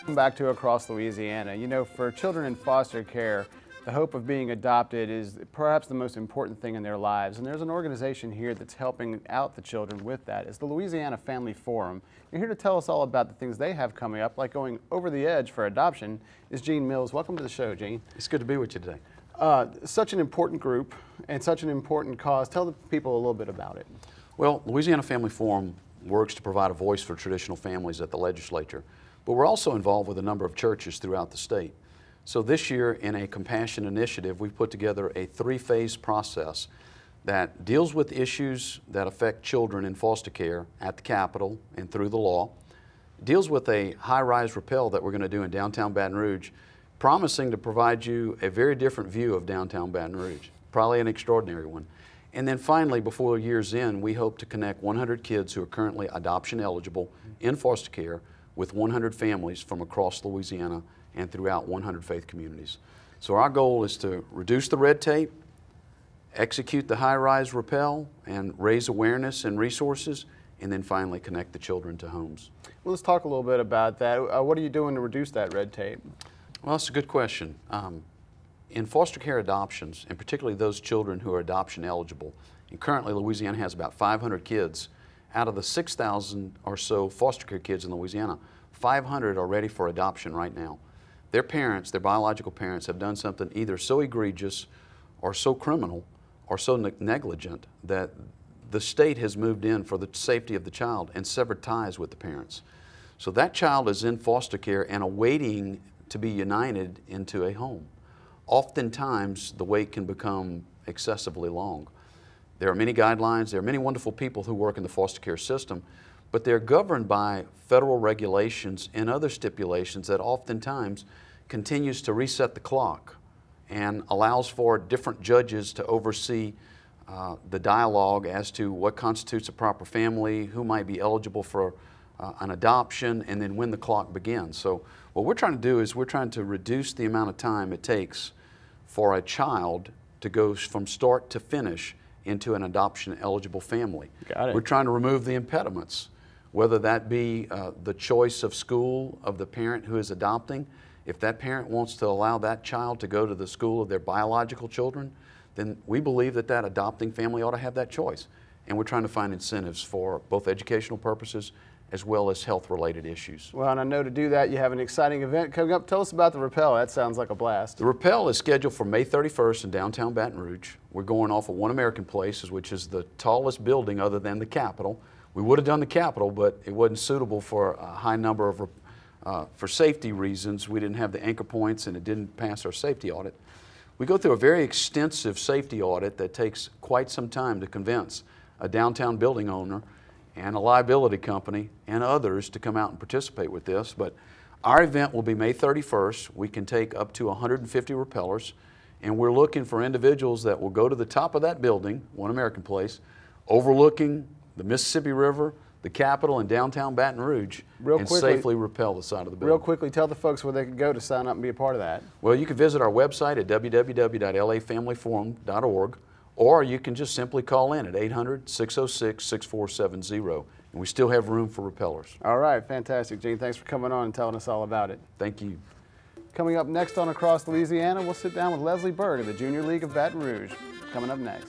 Back to Across Louisiana. You know, for children in foster care, the hope of being adopted is perhaps the most important thing in their lives. And there's an organization here that's helping out the children with that. It's the Louisiana Family Forum. You're here to tell us all about the things they have coming up, like going over the edge for adoption, is Gene Mills. Welcome to the show, Gene. It's good to be with you today. Such an important group and such an important cause. Tell the people a little bit about it. Well, Louisiana Family Forum works to provide a voice for traditional families at the legislature. But we're also involved with a number of churches throughout the state. So this year, in a compassion initiative, we've put together a three-phase process that deals with issues that affect children in foster care at the Capitol and through the law, deals with a high-rise rappel that we're going to do in downtown Baton Rouge, promising to provide you a very different view of downtown Baton Rouge, probably an extraordinary one. And then finally, before the year's end, we hope to connect 100 kids who are currently adoption eligible in foster care with 100 families from across Louisiana and throughout 100 faith communities. So our goal is to reduce the red tape, execute the high-rise rappel, and raise awareness and resources, and then finally connect the children to homes. Well, let's talk a little bit about that. What are you doing to reduce that red tape? Well, that's a good question. In foster care adoptions, and particularly those children who are adoption eligible, and currently Louisiana has about 500 kids. Out of the 6,000 or so foster care kids in Louisiana, 500 are ready for adoption right now. Their parents, their biological parents, have done something either so egregious or so criminal or so negligent that the state has moved in for the safety of the child and severed ties with the parents. So that child is in foster care and awaiting to be united into a home. Oftentimes, the wait can become excessively long. There are many guidelines, there are many wonderful people who work in the foster care system, but they're governed by federal regulations and other stipulations that oftentimes continues to reset the clock and allows for different judges to oversee the dialogue as to what constitutes a proper family, who might be eligible for an adoption, and then when the clock begins. So what we're trying to do is we're trying to reduce the amount of time it takes for a child to go from start to finish into an adoption-eligible family. Got it. We're trying to remove the impediments, whether that be the choice of school of the parent who is adopting. If that parent wants to allow that child to go to the school of their biological children, then we believe that that adopting family ought to have that choice. And we're trying to find incentives for both educational purposes as well as health-related issues. Well, and I know to do that you have an exciting event coming up. Tell us about the rappel. That sounds like a blast. The rappel is scheduled for May 31st in downtown Baton Rouge. We're going off of One American Place, which is the tallest building other than the Capitol. We would have done the Capitol, but it wasn't suitable for a high number of, for safety reasons. We didn't have the anchor points and it didn't pass our safety audit. We go through a very extensive safety audit that takes quite some time to convince a downtown building owner and a liability company and others to come out and participate with this. But our event will be May 31st. We can take up to 150 rappellers, and we're looking for individuals that will go to the top of that building, One American overlooking the Mississippi River, the Capitol, and downtown Baton Rouge, and safely rappel the side of the building. Real quickly, tell the folks where they can go to sign up and be a part of that. Well, you can visit our website at www.lafamilyforum.org, or you can just simply call in at 800-606-6470, and we still have room for rappellers. All right, fantastic, Gene. Thanks for coming on and telling us all about it. Thank you. Coming up next on Across Louisiana, we'll sit down with Leslie Bird of the Junior League of Baton Rouge. Coming up next.